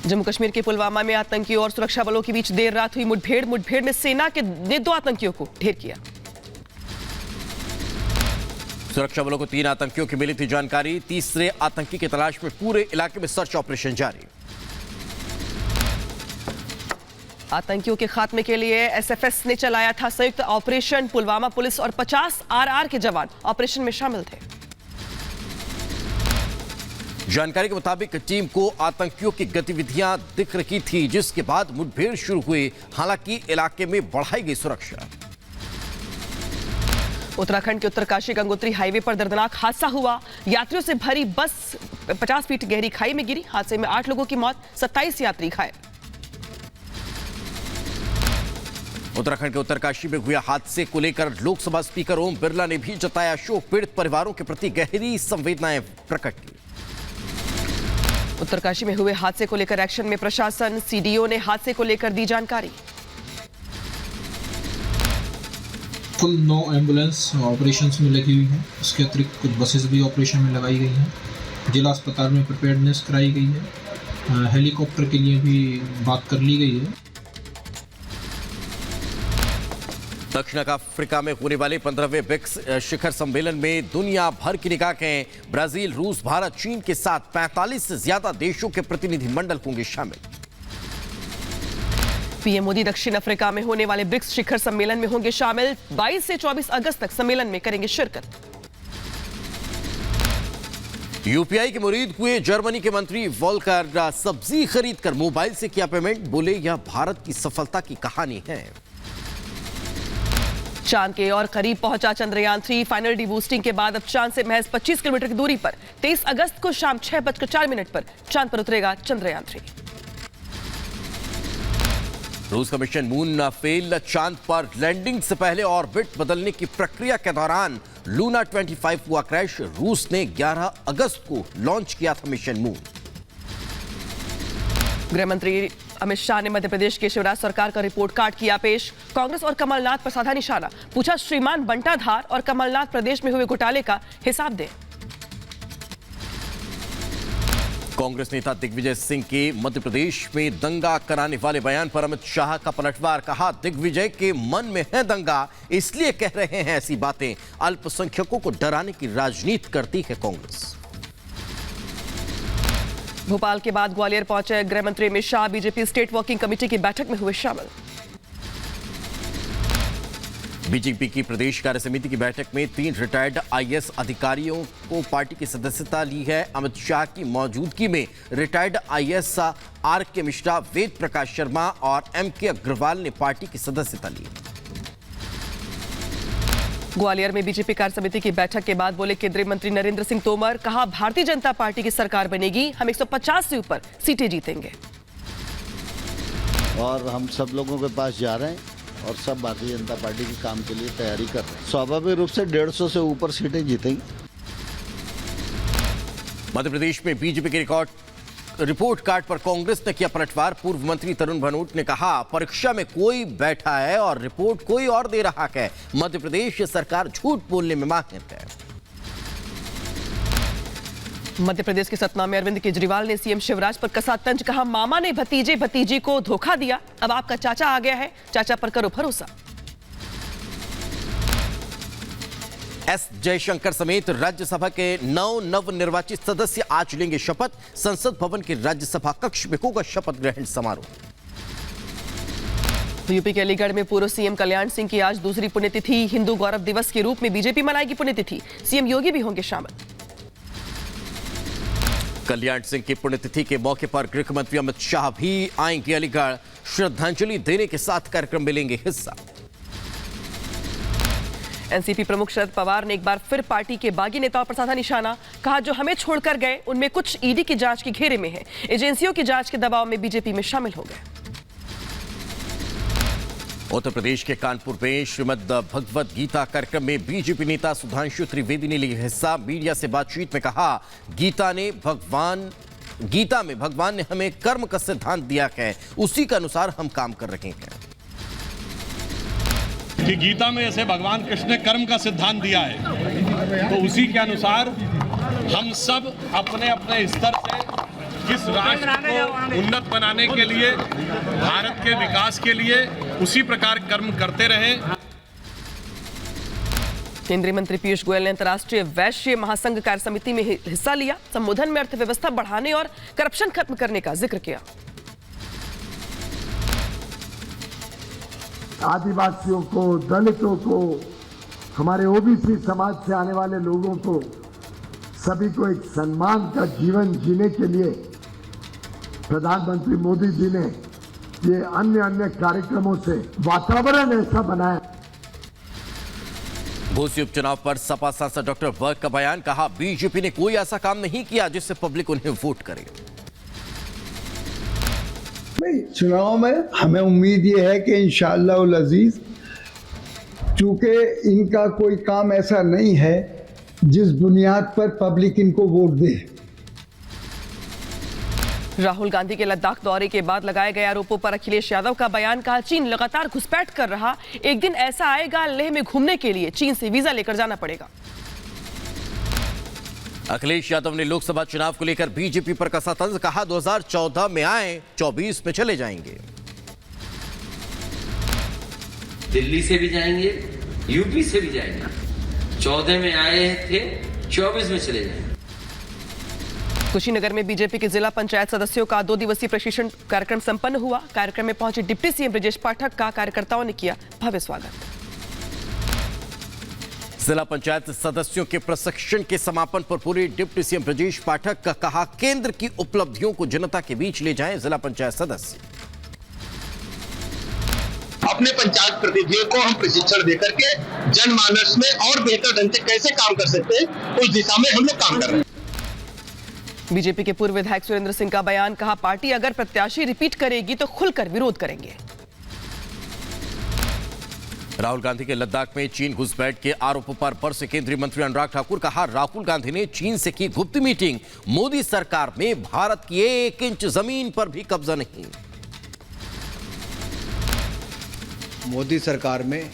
जम्मू कश्मीर के पुलवामा में आतंकियों और सुरक्षा बलों के बीच देर रात हुई मुठभेड़ में सेना ने 2 आतंकियों को ढेर किया। सुरक्षा बलों को 3 आतंकियों की मिली थी जानकारी। तीसरे आतंकी की तलाश में पूरे इलाके में सर्च ऑपरेशन जारी। आतंकियों के खात्मे के लिए एसएफएस ने चलाया था संयुक्त ऑपरेशन। पुलवामा पुलिस और 50 आरआर के जवान ऑपरेशन में शामिल थे। जानकारी के मुताबिक टीम को आतंकियों की गतिविधियां दिख रही थी, जिसके बाद मुठभेड़ शुरू हुई। हालांकि इलाके में बढ़ाई गई सुरक्षा। उत्तराखंड के उत्तरकाशी गंगोत्री हाईवे पर दर्दनाक हादसा हुआ। यात्रियों से भरी बस 50 फीट गहरी खाई में गिरी। हादसे में 8 लोगों की मौत, 27 यात्री घायल। उत्तराखंड के उत्तरकाशी में हुए हादसे को लेकर लोकसभा स्पीकर ओम बिरला ने भी जताया शोक। पीड़ित परिवारों के प्रति गहरी संवेदनाएं प्रकट की। उत्तरकाशी में हुए हादसे को लेकर एक्शन में प्रशासन। सीडीओ ने हादसे को लेकर दी जानकारी। कुल 9 एम्बुलेंस ऑपरेशंस में लगी हुई हैं। इसके अतिरिक्त कुछ बसेस भी ऑपरेशन में लगाई गई हैं। जिला अस्पताल में प्रिपेयर्डनेस कराई गई है। हेलीकॉप्टर के लिए भी बात कर ली गई है। दक्षिण अफ्रीका में होने वाले 15वें ब्रिक्स शिखर सम्मेलन में दुनिया भर की निगाहें ब्राजील, रूस, भारत, चीन के साथ 45 से ज्यादा देशों के प्रतिनिधिमंडल होंगे शामिल। पीएम मोदी दक्षिण अफ्रीका में होने वाले ब्रिक्स शिखर सम्मेलन में होंगे शामिल। 22 से 24 अगस्त तक सम्मेलन में करेंगे शिरकत। यूपीआई के मुरीद हुए जर्मनी के मंत्री वॉल्कर सब्जी खरीद कर मोबाइल से किया पेमेंट। बोले यह भारत की सफलता की कहानी है। चांद के और करीब पहुंचा चंद्रयान 3। फाइनल डीबूस्टिंग के बाद अब चांद से महज 25 किलोमीटर की दूरी पर 23 अगस्त को शाम 6:04 पर चांद पर उतरेगा चंद्रयान 3। रूस का मिशन मून फेल। चांद पर लैंडिंग से पहले ऑर्बिट बदलने की प्रक्रिया के दौरान लूना 25 हुआ क्रैश। रूस ने 11 अगस्त को लॉन्च किया था मिशन मून। गृह मंत्री अमित शाह ने मध्य प्रदेश के शिवराज सरकार का रिपोर्ट कार्ड किया पेश। कांग्रेस और कमलनाथ पर साधा निशाना। पूछा श्रीमान बंटाधार और कमलनाथ प्रदेश में हुए घोटाले का हिसाब दें। कांग्रेस नेता दिग्विजय सिंह के मध्य प्रदेश में दंगा कराने वाले बयान पर अमित शाह का पलटवार। कहा दिग्विजय के मन में है दंगा, इसलिए कह रहे हैं ऐसी बातें। अल्पसंख्यकों को डराने की राजनीति करती है कांग्रेस। भोपाल के बाद ग्वालियर पहुंचे गृह मंत्री Amit Shah. BJP state working committee की बैठक में हुए शामिल। बीजेपी की प्रदेश कार्य समिति की बैठक में 3 रिटायर्ड आईएएस अधिकारियों को पार्टी की सदस्यता ली है। अमित शाह की मौजूदगी में retired IAS R K. Mishra, Ved Prakash Sharma और एम.के. अग्रवाल ने पार्टी की सदस्यता ली। ग्वालियर में बीजेपी कार्य समिति की बैठक के बाद बोले केंद्रीय मंत्री नरेंद्र सिंह तोमर। कहा भारतीय जनता पार्टी की सरकार बनेगी, हम 150 से ऊपर सीटें जीतेंगे। और हम सब लोगों के पास जा रहे हैं और सब भारतीय जनता पार्टी के काम के लिए तैयारी कर रहे हैं। स्वाभाविक रूप से 150 से ऊपर सीटें जीतेंगी। मध्य प्रदेश में बीजेपी के रिपोर्ट कार्ड पर कांग्रेस ने किया पलटवार। पूर्व मंत्री तरुण भनोट ने कहा परीक्षा में कोई बैठा है और रिपोर्ट कोई और दे रहा है। मध्य प्रदेश सरकार झूठ बोलने में माहिर है। मध्य प्रदेश के सतना में अरविंद केजरीवाल ने सीएम शिवराज पर कसा तंज। कहा मामा ने भतीजे को धोखा दिया, अब आपका चाचा आ गया है, चाचा पर करो भरोसा। एस जयशंकर समेत राज्यसभा के 9 नवनिर्वाचित सदस्य आज लेंगे शपथ। संसद भवन के राज्यसभा कक्ष में होगा शपथ ग्रहण समारोह। यूपी के अलीगढ़ में पूर्व सीएम कल्याण सिंह की आज दूसरी पुण्यतिथि। हिंदू गौरव दिवस के रूप में बीजेपी मनाएगी पुण्यतिथि। सीएम योगी भी होंगे शामिल। कल्याण सिंह की पुण्यतिथि के मौके पर गृह मंत्री अमित शाह भी आएंगे अलीगढ़। श्रद्धांजलि देने के साथ कार्यक्रम में लेंगे हिस्सा। एनसीपी प्रमुख शरद पवार ने एक बार फिर पार्टी के बागी नेताओं पर साधा निशाना। कहा जो हमें छोड़कर गए उनमें कुछ ईडी की जांच के घेरे में है, एजेंसियों की जांच के दबाव में बीजेपी में शामिल हो गए। उत्तर प्रदेश के कानपुर में श्रीमद् भगवद गीता कार्यक्रम में बीजेपी नेता सुधांशु त्रिवेदी ने लिया हिस्सा। मीडिया से बातचीत में कहा गीता में भगवान ने हमें कर्म का सिद्धांत दिया है, उसी के अनुसार हम काम कर रहे हैं। कि गीता में जैसे भगवान कृष्ण ने कर्म का सिद्धांत दिया है, तो उसी के अनुसार हम सब अपने अपने स्तर से जिस राष्ट्र को उन्नत बनाने के लिए, भारत के विकास के लिए उसी प्रकार कर्म करते रहें। केंद्रीय मंत्री पीयूष गोयल ने अंतर्राष्ट्रीय वैश्य महासंघ कार्य समिति में हिस्सा लिया। संबोधन में अर्थव्यवस्था बढ़ाने और करप्शन खत्म करने का जिक्र किया। आदिवासियों को, दलितों को, हमारे ओबीसी समाज से आने वाले लोगों को, सभी को एक सम्मान का जीवन जीने के लिए प्रधानमंत्री मोदी जी ने ये अन्य कार्यक्रमों से वातावरण ऐसा बनाया। घोसी उपचुनाव पर सपा सांसद डॉक्टर वर्क का बयान, कहा बीजेपी ने कोई ऐसा काम नहीं किया जिससे पब्लिक उन्हें वोट करे। चुनाव में हमें उम्मीद ये है कि इंशाअल्लाह उल अजीज, चूंकि इनका कोई काम ऐसा नहीं है जिस बुनियाद पर पब्लिक इनको वोट दे। राहुल गांधी के लद्दाख दौरे के बाद लगाए गए आरोपों पर अखिलेश यादव का बयान, कहा चीन लगातार घुसपैठ कर रहा, एक दिन ऐसा आएगा लेह में घूमने के लिए चीन से वीजा लेकर जाना पड़ेगा। अखिलेश यादव ने लोकसभा चुनाव को लेकर बीजेपी पर कसा तंज, कहा 2014 में आए, 24 में चले जाएंगे। दिल्ली से भी जाएंगे, यूपी से भी जाएंगे। 14 में आए थे, 24 में चले जाएंगे। कुशीनगर में बीजेपी के जिला पंचायत सदस्यों का 2 दिवसीय प्रशिक्षण कार्यक्रम संपन्न हुआ। कार्यक्रम में पहुंचे डिप्टी सीएम ब्रजेश पाठक का कार्यकर्ताओं ने किया भव्य स्वागत। जिला पंचायत सदस्यों के प्रशिक्षण के समापन पर पूरे डिप्टी सीएम ब्रजेश पाठक का कहा, केंद्र की उपलब्धियों को जनता के बीच ले जाएं जिला पंचायत सदस्य। अपने पंचायत प्रतिनिधियों को हम प्रशिक्षण देकर के जनमानस में और बेहतर ढंग से कैसे काम कर सकते हैं, उस दिशा में हम लोग काम कर रहे हैं। बीजेपी के पूर्व विधायक सुरेंद्र सिंह का बयान, कहा पार्टी अगर प्रत्याशी रिपीट करेगी तो खुलकर विरोध करेंगे। राहुल गांधी के लद्दाख में चीन घुसपैठ के आरोपों पर बरसे केंद्रीय मंत्री अनुराग ठाकुर, कहा राहुल गांधी ने चीन से की गुप्त मीटिंग, मोदी सरकार में भारत की 1 इंच जमीन पर भी कब्जा नहीं। मोदी सरकार में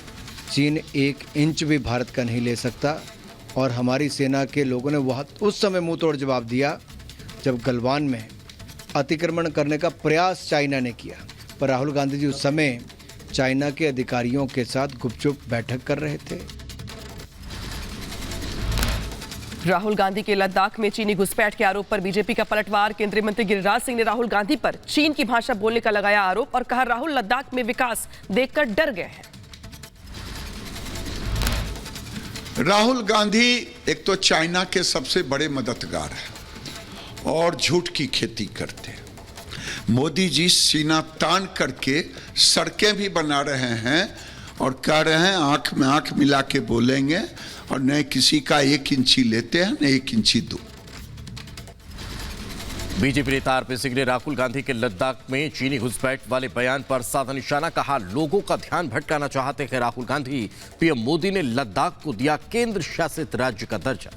चीन 1 इंच भी भारत का नहीं ले सकता और हमारी सेना के लोगों ने वह उस समय मुंह तोड़ जवाब दिया जब गलवान में अतिक्रमण करने का प्रयास चाइना ने किया, पर राहुल गांधी जी उस समय चाइना के अधिकारियों के साथ गुपचुप बैठक कर रहे थे। राहुल गांधी के लद्दाख में चीनी घुसपैठ के आरोप पर बीजेपी का पलटवार, केंद्रीय मंत्री गिरिराज सिंह ने राहुल गांधी पर चीन की भाषा बोलने का लगाया आरोप और कहा राहुल लद्दाख में विकास देखकर डर गए हैं। राहुल गांधी एक तो चाइना के सबसे बड़े मददगार हैं और झूठ की खेती करते हैं। मोदी जी सीना तान करके सड़कें भी बना रहे हैं और कह रहे हैं आंख में आंख मिला के बोलेंगे और न किसी का 1 इंची लेते हैं न 1 इंची दो। बीजेपी नेता आरपी सिंह ने राहुल गांधी के लद्दाख में चीनी घुसपैठ वाले बयान पर साधा निशाना, कहा लोगों का ध्यान भटकाना चाहते हैं राहुल गांधी। पीएम मोदी ने लद्दाख को दिया केंद्र शासित राज्य का दर्जा।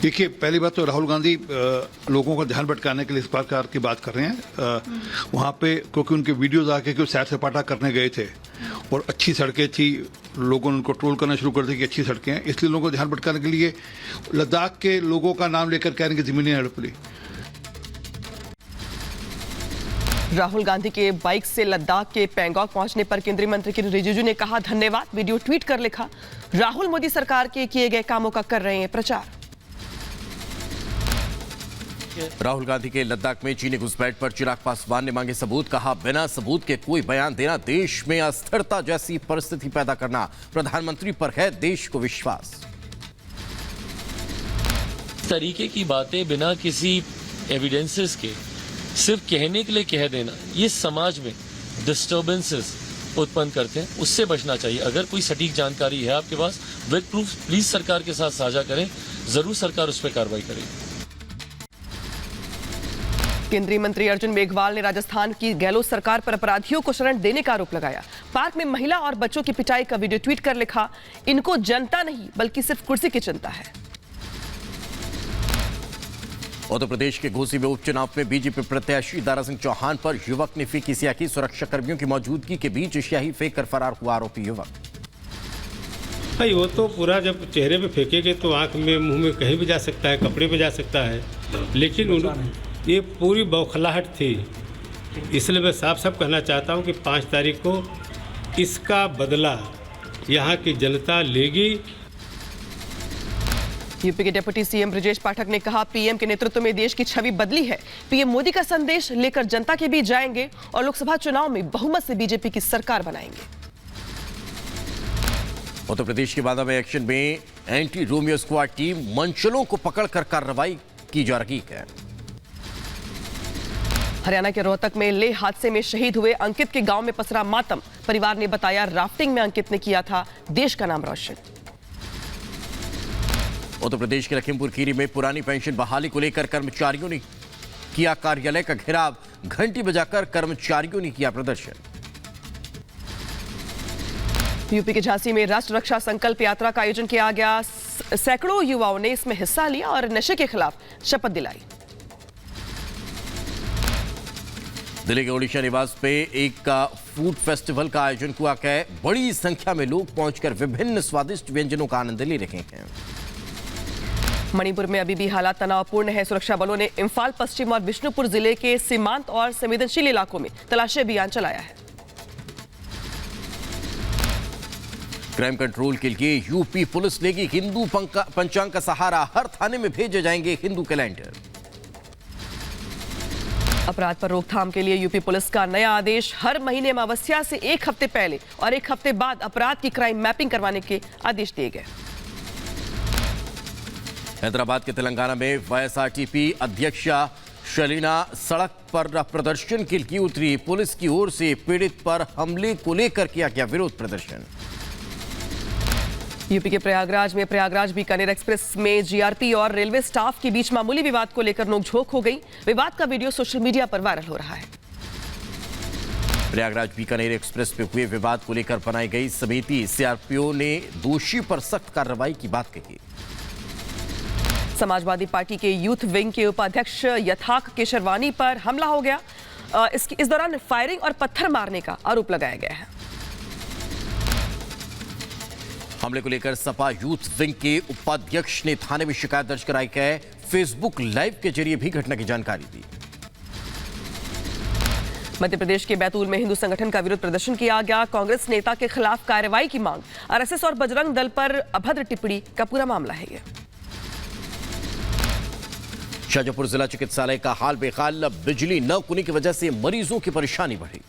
देखिए, पहली बात तो राहुल गांधी लोगों का ध्यान भटकाने के लिए इस प्रकार की बात कर रहे हैं। वहाँ पे क्योंकि उनके वीडियोज आके कि सैर सपाटा करने गए थे और अच्छी सड़कें थी, लोगों ने उनको ट्रोल करना शुरू कर दिया कि अच्छी सड़कें हैं, इसलिए लोगों को ध्यान भटकाने के लिए लद्दाख के लोगों का नाम लेकर कह रहे हैं कि जमीनें हड़प ली। राहुल गांधी के बाइक से लद्दाख के पैंगोंग पहुंचने पर केंद्रीय मंत्री किरेन रिजिजू ने कहा धन्यवाद, वीडियो ट्वीट कर लिखा राहुल मोदी सरकार के किए गए कामों का कर रहे हैं प्रचार। राहुल गांधी के लद्दाख में चीनी घुसपैठ पर चिराग पासवान ने मांगे सबूत, कहा बिना सबूत के कोई बयान देना देश में अस्थिरता जैसी परिस्थिति पैदा करना। प्रधानमंत्री पर है देश को विश्वास। तरीके की बातें बिना किसी एविडेंसेस के सिर्फ कहने के लिए कह देना, ये समाज में डिस्टर्बेंसेस उत्पन्न करते हैं, उससे बचना चाहिए। अगर कोई सटीक जानकारी है आपके पास विद प्रूफ, प्लीज सरकार के साथ साझा करें, जरूर सरकार उस पर कार्रवाई करेगी। केंद्रीय मंत्री अर्जुन मेघवाल ने राजस्थान की गहलोत सरकार पर अपराधियों को शरण देने का आरोप लगाया। पार्क में महिला और बच्चों की पिटाई का वीडियो ट्वीट कर लिखा इनको जनता नहीं बल्कि सिर्फ कुर्सी की चिंता है। उत्तर प्रदेश के घोसी में उपचुनाव में बीजेपी प्रत्याशी दारा सिंह चौहान पर युवक ने फेंकी स्याही, सुरक्षा कर्मियों की मौजूदगी के बीच स्याही फेंक कर फरार हुआ आरोपी युवक। भाई वो तो पूरा जब चेहरे पे फेंकेंगे तो आंख में, मुंह में कहीं भी जा सकता है, कपड़े पे जा सकता है। लेकिन ये पूरी बौखलाहट थी। इसलिए मैं साफ साफ कहना चाहता हूँ कि 5 तारीख को इसका बदला यहाँ की जनता लेगी। यूपी के डिप्टी सीएम ब्रजेश पाठक ने कहा, पीएम के नेतृत्व में देश की छवि बदली है। पीएम मोदी का संदेश लेकर जनता के बीच जाएंगे और लोकसभा चुनाव में बहुमत से बीजेपी की सरकार बनाएंगे। उत्तर प्रदेश के बांदा में एक्शन में एंटी रोमियो स्क्वाड टीम मंचलों को पकड़कर कार्रवाई की जा रही है। हरियाणा के रोहतक में लेह हादसे में शहीद हुए अंकित के गांव में पसरा मातम। परिवार ने बताया, राफ्टिंग में अंकित ने किया था देश का नाम रोशन। उत्तर प्रदेश के लखीमपुर खीरी में पुरानी पेंशन बहाली को लेकर कर्मचारियों ने किया कार्यालय का घेराव। घंटी बजाकर कर्मचारियों ने किया प्रदर्शन। यूपी के झांसी में राष्ट्र रक्षा संकल्प यात्रा का आयोजन किया गया। सैकड़ों युवाओं ने इसमें हिस्सा लिया और नशे के खिलाफ शपथ दिलाई। दिल्ली के ओडिशा निवास पे एक फूड फेस्टिवल का आयोजन हुआ है। बड़ी संख्या में लोग पहुंचकर विभिन्न स्वादिष्ट व्यंजनों का आनंद ले रहे हैं। मणिपुर में अभी भी हालात तनावपूर्ण है। सुरक्षा बलों ने इम्फाल पश्चिम और बिष्णुपुर जिले के सीमांत और संवेदनशील इलाकों में तलाशी अभियान चलाया है। क्राइम कंट्रोल के लिए यूपी पुलिस लेगी हिंदू पंचांग का सहारा। हर थाने में भेजे जाएंगे हिंदू कैलेंडर। अपराध पर रोकथाम के लिए यूपी पुलिस का नया आदेश। हर महीने अमावस्या से 1 हफ्ते पहले और 1 हफ्ते बाद अपराध की क्राइम मैपिंग करवाने के आदेश दिए गए। हैदराबाद के तेलंगाना में वाईएसआरटीपी अध्यक्षा शलीना सड़क पर प्रदर्शन के लिए उतरी। पुलिस की ओर से पीड़ित पर हमले को लेकर किया गया विरोध प्रदर्शन। यूपी के प्रयागराज में प्रयागराज बीकानेर एक्सप्रेस में जीआरपी और रेलवे स्टाफ के बीच मामूली विवाद को लेकर नोकझोंक हो गई। विवाद का वीडियो सोशल मीडिया पर वायरल हो रहा है। प्रयागराज बीकानेर एक्सप्रेस पे हुए विवाद को लेकर बनाई गई समिति सीआरपीओ ने दोषी पर सख्त कार्रवाई की बात कही। समाजवादी पार्टी के यूथ विंग के उपाध्यक्ष यथाक केशरवानी पर हमला हो गया। इस दौरान फायरिंग और पत्थर मारने का आरोप लगाया गया है। हमले को लेकर सपा यूथ विंग के उपाध्यक्ष ने थाने में शिकायत दर्ज कराई है। फेसबुक लाइव के जरिए भी घटना की जानकारी दी। मध्य प्रदेश के बैतूल में हिंदू संगठन का विरोध प्रदर्शन किया गया। कांग्रेस नेता के खिलाफ कार्रवाई की मांग। आरएसएस और बजरंग दल पर अभद्र टिप्पणी का पूरा मामला है ये। शाजापुर जिला चिकित्सालय का हाल बेहाल। बिजली न होने की वजह से मरीजों की परेशानी बढ़ी।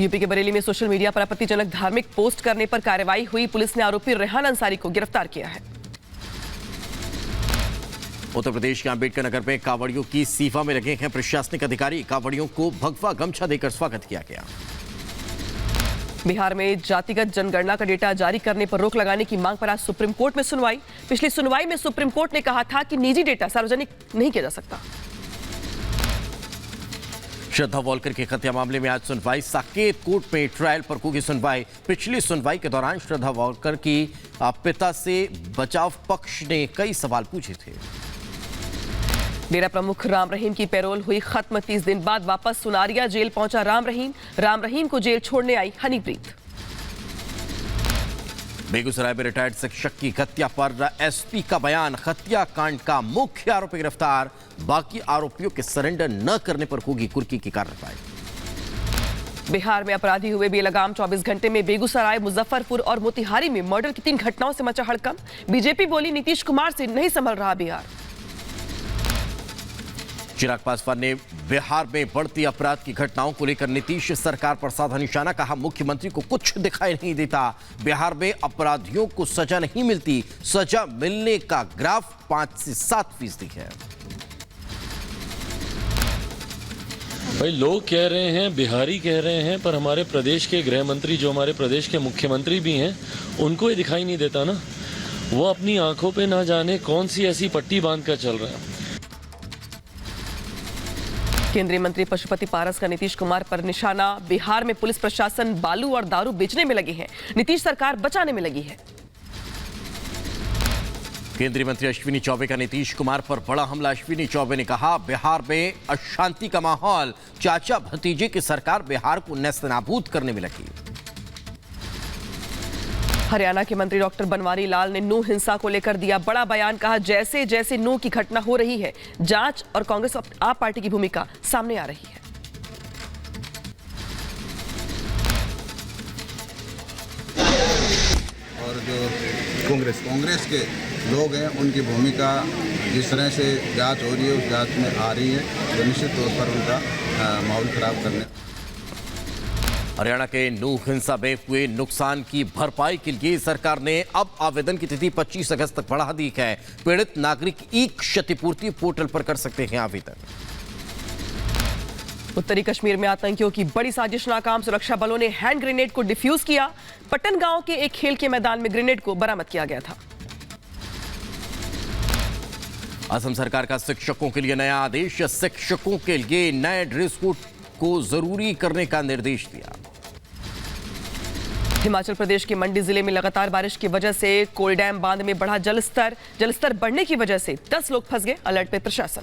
यूपी के बरेली में सोशल मीडिया पर आपत्तिजनक धार्मिक पोस्ट करने पर कार्रवाई हुई। पुलिस ने आरोपी रेहान अंसारी को गिरफ्तार किया है। उत्तर प्रदेश के अंबेडकर नगर में कांवड़ियों की सीफा में लगे हैं प्रशासनिक अधिकारी। कांवड़ियों को भगवा गमछा देकर स्वागत किया गया। बिहार में जातिगत जनगणना का डेटा जारी करने पर रोक लगाने की मांग पर आज सुप्रीम कोर्ट में सुनवाई। पिछली सुनवाई में सुप्रीम कोर्ट ने कहा था कि निजी डेटा सार्वजनिक नहीं किया जा सकता। श्रद्धा वॉलकर के हत्या मामले में आज सुनवाई। साकेत कोर्ट में ट्रायल पर होगी सुनवाई। पिछली सुनवाई के दौरान श्रद्धा वॉलकर की पिता से बचाव पक्ष ने कई सवाल पूछे थे। डेरा प्रमुख राम रहीम की पैरोल हुई खत्म। 30 दिन बाद वापस सुनारिया जेल पहुंचा राम रहीम को जेल छोड़ने आई हनीप्रीत। बेगूसराय में रिटायर्ड शिक्षक की हत्या पर एसपी का बयान। हत्याकांड का मुख्य आरोपी गिरफ्तार। बाकी आरोपियों के सरेंडर न करने पर होगी कुर्की की कार्रवाई। बिहार में अपराधी हुए बेलगाम। 24 घंटे में बेगूसराय, मुजफ्फरपुर और मोतिहारी में मर्डर की 3 घटनाओं से मचा हड़कंप। बीजेपी बोली, नीतीश कुमार से नहीं संभल रहा बिहार। चिराग पासवान ने बिहार में बढ़ती अपराध की घटनाओं को लेकर नीतीश सरकार पर साधा निशाना। कहा, मुख्यमंत्री को कुछ दिखाई नहीं देता। बिहार में अपराधियों को सजा नहीं मिलती। सजा मिलने का ग्राफ 5 से 7% है। भाई लोग कह रहे हैं, बिहारी कह रहे हैं, पर हमारे प्रदेश के गृह मंत्री जो हमारे प्रदेश के मुख्यमंत्री भी हैं, उनको ये दिखाई नहीं देता ना। वो अपनी आंखों पे ना जाने कौन सी ऐसी पट्टी बांध कर चल रहे हैं। केंद्रीय मंत्री पशुपति पारस का नीतीश कुमार पर निशाना। बिहार में पुलिस प्रशासन बालू और दारू बेचने में लगी है। नीतीश सरकार बचाने में लगी है। केंद्रीय मंत्री अश्विनी चौबे का नीतीश कुमार पर बड़ा हमला। अश्विनी चौबे ने कहा, बिहार में अशांति का माहौल। चाचा भतीजे की सरकार बिहार को नेस्तनाबूद करने में लगी। हरियाणा के मंत्री डॉक्टर बनवारी लाल ने नूह हिंसा को लेकर दिया बड़ा बयान। कहा जैसे जैसे नूह की घटना हो रही है, जांच और कांग्रेस आप पार्टी की भूमिका सामने आ रही है। और जो कांग्रेस के लोग हैं उनकी भूमिका जिस तरह से जांच हो रही है उस जांच में आ रही है, तो निश्चित तौर पर उनका माहौल खराब करने। हरियाणा के नूह हिंसा में हुए नुकसान की भरपाई के लिए सरकार ने अब आवेदन की तिथि 25 अगस्त तक बढ़ा दी है। पीड़ित नागरिक ई क्षतिपूर्ति पोर्टल पर कर सकते हैं आवेदन। उत्तरी कश्मीर में आतंकियों की बड़ी साजिश नाकाम। सुरक्षा बलों ने हैंड ग्रेनेड को डिफ्यूज किया। पट्टन गांव के एक खेल के मैदान में ग्रेनेड को बरामद किया गया था। असम सरकार का शिक्षकों के लिए नया आदेश। शिक्षकों के लिए नए ड्रेस कोड को जरूरी करने का निर्देश दिया। हिमाचल प्रदेश के मंडी जिले में लगातार बारिश की वजह से कोलडैम बांध में बढ़ा जलस्तर बढ़ने की वजह से 10 लोग फंस गए। अलर्ट पे प्रशासन।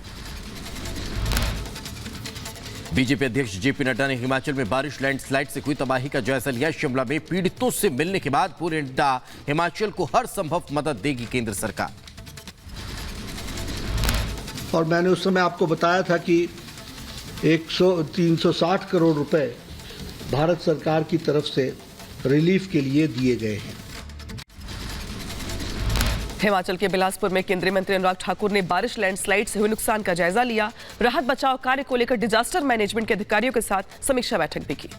बीजेपी अध्यक्ष जेपी नड्डा ने हिमाचल में बारिश लैंडस्लाइड से हुई तबाही का जायजा लिया। शिमला में पीड़ितों से मिलने के बाद पूरे नड्डा हिमाचल को हर संभव मदद देगी केंद्र सरकार। और मैंने उस समय आपको बताया था कि 360 करोड़ रुपए भारत सरकार की तरफ से रिलीफ के लिए दिए गए हैं। हिमाचल के बिलासपुर में केंद्रीय मंत्री अनुराग ठाकुर ने बारिश लैंडस्लाइड से हुए नुकसान का जायजा लिया। राहत बचाव कार्य को लेकर डिजास्टर मैनेजमेंट के अधिकारियों के साथ समीक्षा बैठक भी की।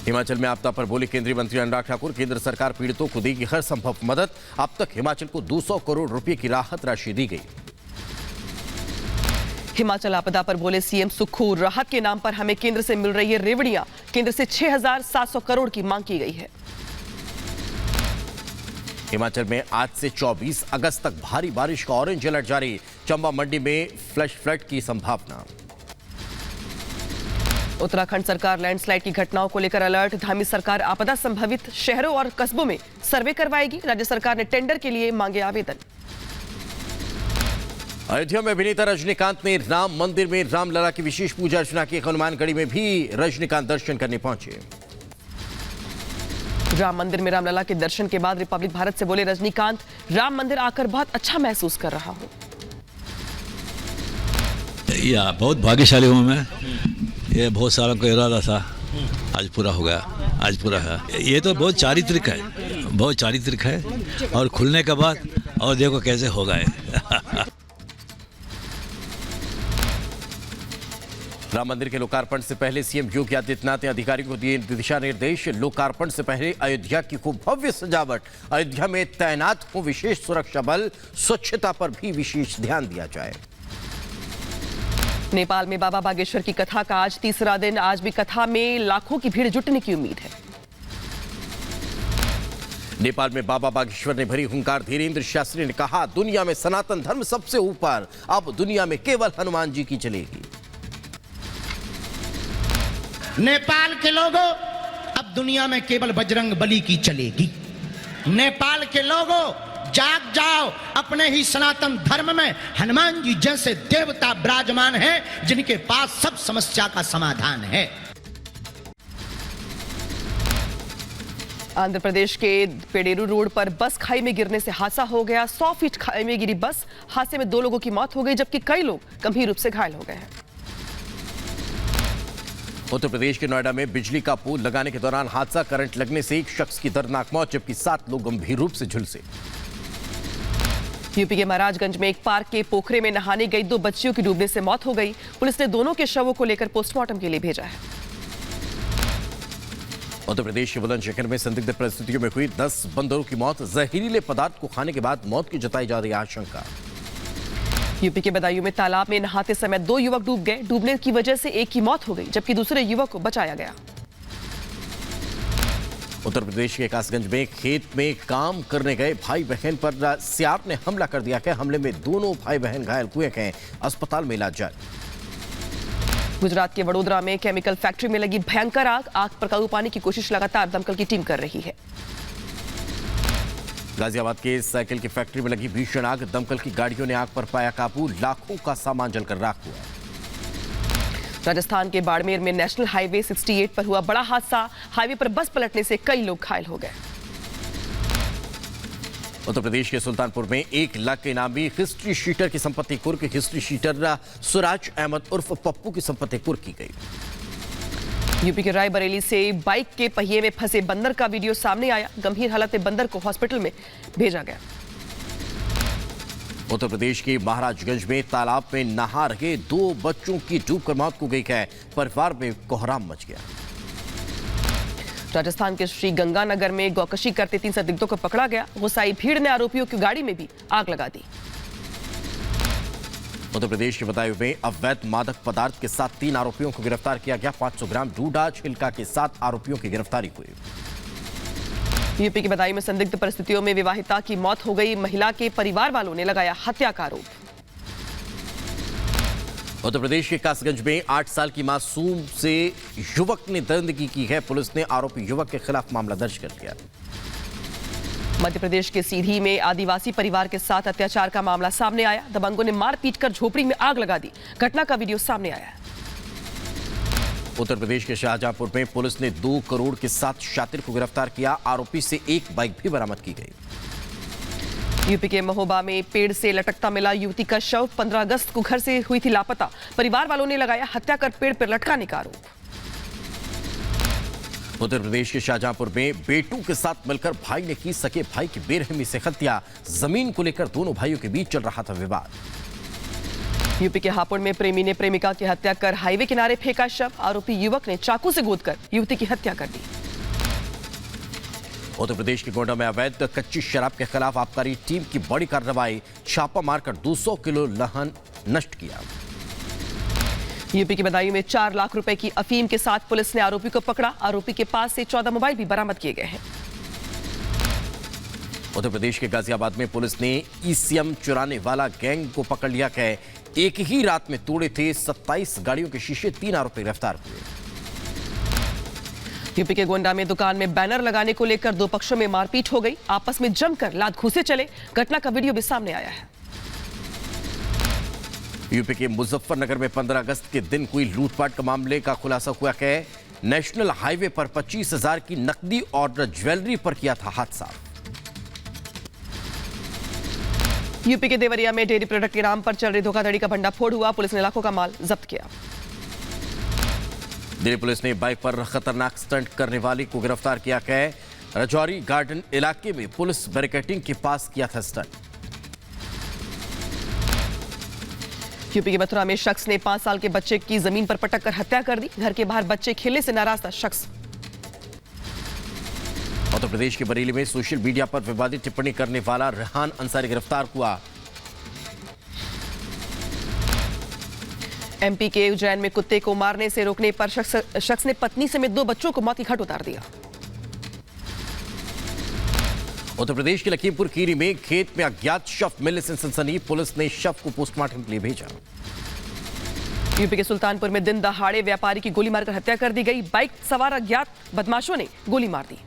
हिमाचल में आपदा पर बोले केंद्रीय मंत्री अनुराग ठाकुर, केंद्र सरकार पीड़ितों को देगी हर संभव मदद। अब तक हिमाचल को 200 करोड़ रुपए की राहत राशि दी गई। हिमाचल आपदा पर बोले सीएम सुक्खू, राहत के नाम पर हमें केंद्र से मिल रही है रेवड़ियां। केंद्र से 6700 करोड़ की मांग की गई है। हिमाचल में आज से 24 अगस्त तक भारी बारिश का ऑरेंज अलर्ट जारी। चंबा मंडी में फ्लैश फ्लड की संभावना। उत्तराखंड सरकार लैंडस्लाइड की घटनाओं को लेकर अलर्ट। धामी सरकार आपदा संभावित शहरों और कस्बों में सर्वे करवाएगी। राज्य सरकार ने टेंडर के लिए मांगे आवेदन। अयोध्या में अभिनेता रजनीकांत ने राम मंदिर में रामलला की विशेष पूजा अर्चना की। हनुमानगढ़ी में भी रजनीकांत दर्शन करने पहुंचे। राम मंदिर में रामलला के दर्शन के बाद रिपब्लिक भारत से बोले रजनीकांत, राम मंदिर आकर बहुत अच्छा महसूस कर रहा हूं। या बहुत भाग्यशाली हूं मैं। ये बहुत सालों का इरादा था, आज पूरा हो गया। आज पूरा है। ये तो बहुत चारित्रिक है, बहुत चारित्रिक है। और खुलने के बाद और देखो कैसे होगा। राम मंदिर के लोकार्पण से पहले सीएम योगी आदित्यनाथ ने अधिकारियों को दिए दिशा निर्देश। लोकार्पण से पहले अयोध्या की खूब भव्य सजावट। अयोध्या में तैनात हो विशेष सुरक्षा बल। स्वच्छता पर भी विशेष ध्यान दिया जाए। नेपाल में बाबा बागेश्वर की कथा का आज तीसरा दिन। आज भी कथा में लाखों की भीड़ जुटने की उम्मीद है। नेपाल में बाबा बागेश्वर ने भरी हुंकार। धीरेन्द्र शास्त्री ने कहा, दुनिया में सनातन धर्म सबसे ऊपर। अब दुनिया में केवल हनुमान जी की चलेगी। नेपाल के लोगों, अब दुनिया में केवल बजरंग बली की चलेगी। नेपाल के लोगों, जाग जाओ। अपने ही सनातन धर्म में हनुमान जी जैसे देवता विराजमान हैं, जिनके पास सब समस्या का समाधान है। आंध्र प्रदेश के पेडेरू रोड पर बस खाई में गिरने से हादसा हो गया। 100 फीट खाई में गिरी बस। हादसे में 2 लोगों की मौत हो गई, जबकि कई लोग गंभीर रूप से घायल हो गए हैं। उत्तर प्रदेश के नोएडा में बिजली का पोल लगाने के दौरान हादसा। करंट लगने से एक शख्स की दर्दनाक मौत, जबकि 7 लोग गंभीर रूप से झुलसे। यूपी के महाराजगंज में एक पार्क के पोखरे में नहाने गई 2 बच्चियों की डूबने से मौत हो गई। पुलिस ने दोनों के शवों को लेकर पोस्टमार्टम के लिए भेजा है। उत्तर प्रदेश के बुलंदशहर में संदिग्ध परिस्थितियों में हुई 10 बंदरों की मौत। जहरीले पदार्थ को खाने के बाद मौत की जताई जा रही आशंका। यूपी के बदायूं में तालाब में नहाते समय 2 युवक डूब गए। डूबने की वजह से एक की मौत हो गई, जबकि दूसरे युवक को बचाया गया। उत्तर प्रदेश के कासगंज में खेत में काम करने गए भाई बहन पर सियार ने हमला कर दिया। हमले में दोनों भाई बहन घायल हुए हैं। अस्पताल में इलाज जारी। गुजरात के वडोदरा में केमिकल फैक्ट्री में लगी भयंकर आग। आग पर काबू पाने की कोशिश लगातार दमकल की टीम कर रही है। गाजियाबाद के साइकिल की फैक्ट्री में लगी भीषण आग। दमकल की गाड़ियों ने आग पर पाया काबू। लाखों का सामान जलकर राख हुआ। राजस्थान के बाड़मेर में नेशनल हाईवे 68 पर हुआ बड़ा हादसा। हाईवे पर बस पलटने से कई लोग घायल हो गए। उत्तर प्रदेश के सुल्तानपुर में 1 लाख के इनामी हिस्ट्री शीटर की संपत्ति कुर्क। हिस्ट्री शीटर सुराज अहमद उर्फ पप्पू की संपत्ति कुर्क की गई। यूपी के रायबरेली से बाइक के पहिए में फंसे बंदर का वीडियो सामने आया। गंभीर हालत में बंदर को हॉस्पिटल में भेजा गया। उत्तर प्रदेश के महाराजगंज में तालाब में नहा रहे 2 बच्चों की डूबकर मौत हो गई है। परिवार में कोहराम मच गया। राजस्थान के श्री गंगानगर में गौकशी करते 3 संदिग्धों को पकड़ा गया। गुस्साई भीड़ ने आरोपियों की गाड़ी में भी आग लगा दी। उत्तर प्रदेश के बदायूं में अवैध मादक पदार्थ के साथ 3 आरोपियों को गिरफ्तार किया गया। 500 ग्राम डूडा छिलका के साथ आरोपियों की गिरफ्तारी हुई। यूपी के बदायूं में संदिग्ध परिस्थितियों में विवाहिता की मौत हो गई। महिला के परिवार वालों ने लगाया हत्या का आरोप। उत्तर प्रदेश के कासगंज में 8 साल की मासूम से युवक ने दरिंदगी की है। पुलिस ने आरोपी युवक के खिलाफ मामला दर्ज कर लिया। मध्य प्रदेश के सीधी में आदिवासी परिवार के साथ अत्याचार का मामला सामने आया। दबंगों ने मारपीट कर झोपड़ी में आग लगा दी। घटना का वीडियो सामने आया है। उत्तर प्रदेश के शाहजहांपुर में पुलिस ने 2 करोड़ के साथ शातिर को गिरफ्तार किया। आरोपी से 1 बाइक भी बरामद की गई। यूपी के महोबा में पेड़ से लटकता मिला युवती का शव। 15 अगस्त को घर से हुई थी लापता। परिवार वालों ने लगाया हत्या कर पेड़ पर लटकाने का आरोप। उत्तर प्रदेश के शाहजहांपुर में बेटू के साथ मिलकर भाई ने की सके भाई की बेरहमी से हत्या। जमीन को लेकर दोनों भाइयों के बीच चल रहा था विवाद। यूपी के हापुड़ में प्रेमी ने प्रेमिका की हत्या कर हाईवे किनारे फेंका शव। आरोपी युवक ने चाकू से गोदकर युवती की हत्या कर दी। उत्तर प्रदेश के गोंडा में अवैध कच्ची शराब के खिलाफ आबकारी टीम की बड़ी कार्रवाई। छापा मारकर 200 किलो लहन नष्ट किया। यूपी के बदायूं में 4 लाख रुपए की अफीम के साथ पुलिस ने आरोपी को पकड़ा। आरोपी के पास से 14 मोबाइल भी बरामद किए गए हैं। उत्तर प्रदेश के गाजियाबाद में पुलिस ने ईसीएम चुराने वाला गैंग को पकड़ लिया है। एक ही रात में तोड़े थे 27 गाड़ियों के शीशे। 3 आरोपी गिरफ्तार हुए। यूपी के गोंडा में दुकान में बैनर लगाने को लेकर 2 पक्षों में मारपीट हो गई। आपस में जमकर लात घूंसे चले। घटना का वीडियो भी सामने आया है। यूपी के मुजफ्फरनगर में 15 अगस्त के दिन हुई लूटपाट का मामले का खुलासा हुआ है। नेशनल हाईवे पर 25,000 की नकदी और ज्वेलरी पर किया था हादसा। यूपी के देवरिया में डेयरी प्रोडक्ट के नाम पर चल रही धोखाधड़ी का भंडाफोड़ हुआ। पुलिस ने लाखों का माल जब्त किया। दिल्ली पुलिस ने बाइक पर खतरनाक स्टंट करने वाले को गिरफ्तार किया है। रजौरी गार्डन इलाके में पुलिस बैरिकेडिंग के पास किया था स्टंट। यूपी के मथुरा में शख्स ने 5 साल के बच्चे की जमीन पर पटक कर हत्या कर दी। घर के बाहर बच्चे खेलने से नाराज था शख्स। उत्तर प्रदेश के बरेली में सोशल मीडिया पर विवादित टिप्पणी करने वाला रेहान अंसारी गिरफ्तार हुआ। एमपी के उज्जैन में कुत्ते को मारने से रोकने पर शख्स ने पत्नी समेत 2 बच्चों को मौत की घाट उतार दिया। उत्तर प्रदेश के लखीमपुर खीरी में खेत में अज्ञात शव मिलने से सनसनी। पुलिस ने शव को पोस्टमार्टम के लिए भेजा। यूपी के सुल्तानपुर में दिन दहाड़े व्यापारी की गोली मारकर हत्या कर दी गई। बाइक सवार अज्ञात बदमाशों ने गोली मार दी।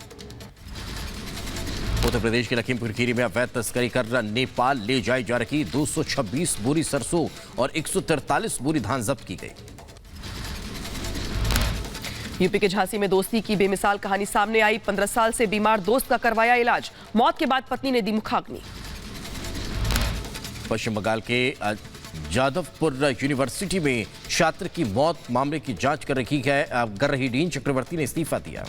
उत्तर प्रदेश के लखीमपुर खीरी में अवैध तस्करी कर नेपाल ले जाई जा रही 226 बोरी सरसों और 143 बोरी धान जब्त की गई। यूपी के झांसी में दोस्ती की बेमिसाल कहानी सामने आई। 15 साल से बीमार दोस्त का करवाया इलाज। मौत के बाद पत्नी ने दी मुखाग्नि। पश्चिम बंगाल के जादवपुर यूनिवर्सिटी में छात्र की मौत मामले की जांच कर रही डीन चक्रवर्ती ने इस्तीफा दिया।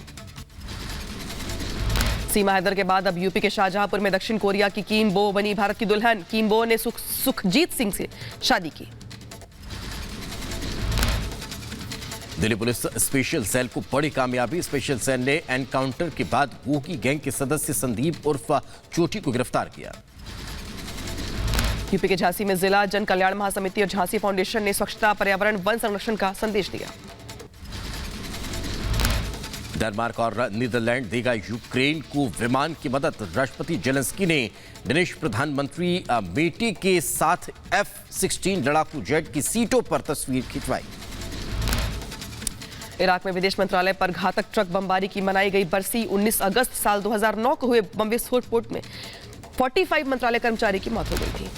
सीमा हैदर के बाद अब यूपी के शाहजहांपुर में दक्षिण कोरिया की किम बो बनी भारत की दुल्हन। किम बो ने सुखजीत सिंह से शादी की। दिल्ली पुलिस स्पेशल सेल को बड़ी कामयाबी। स्पेशल सेल ने एनकाउंटर के बाद गोकी गैंग के सदस्य संदीप उर्फ चोटी को गिरफ्तार किया। यूपी के झांसी में जिला जन कल्याण महासमिति और झांसी फाउंडेशन ने स्वच्छता, पर्यावरण, वन संरक्षण का संदेश दिया। डेनमार्क और नीदरलैंड देगा यूक्रेन को विमान की मदद। राष्ट्रपति जेलेंस्की ने दिनेश प्रधानमंत्री बेटे के साथ F-16 लड़ाकू जेट की सीटों पर तस्वीर खिंचवाई। इराक में विदेश मंत्रालय पर घातक ट्रक बमबारी की मनाई गई बरसी। 19 अगस्त साल 2009 को हुए बम विस्फोट में 45 मंत्रालय कर्मचारी की मौत हो गई थी।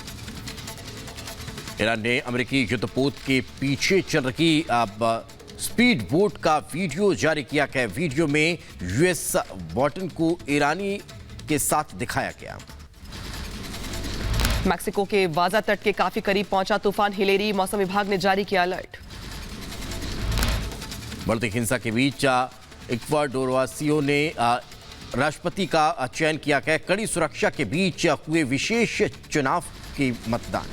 ईरान ने अमेरिकी युद्धपोत के पीछे चल रही स्पीड बोट का वीडियो जारी किया गया। वीडियो में यूएस वॉटन को ईरानी के साथ दिखाया गया। मैक्सिको के वाजा तट के काफी करीब पहुंचा तूफान हिलेरी, मौसम विभाग ने जारी किया अलर्ट। बढ़ती हिंसा के बीच इक्वाडोरवासियों ने राष्ट्रपति का चयन किया गया। कड़ी सुरक्षा के बीच हुए विशेष चुनाव के मतदान।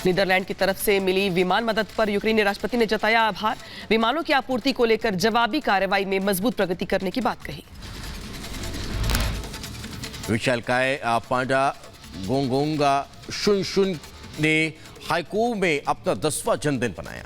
नीदरलैंड की तरफ से मिली विमान मदद पर यूक्रेनी राष्ट्रपति ने जताया आभार। विमानों की आपूर्ति को लेकर जवाबी कार्रवाई में मजबूत प्रगति करने की बात कही। विशालकाय पांडा गोंगोंगा शुन ने हाईको में अपना 10वां जन्मदिन मनाया।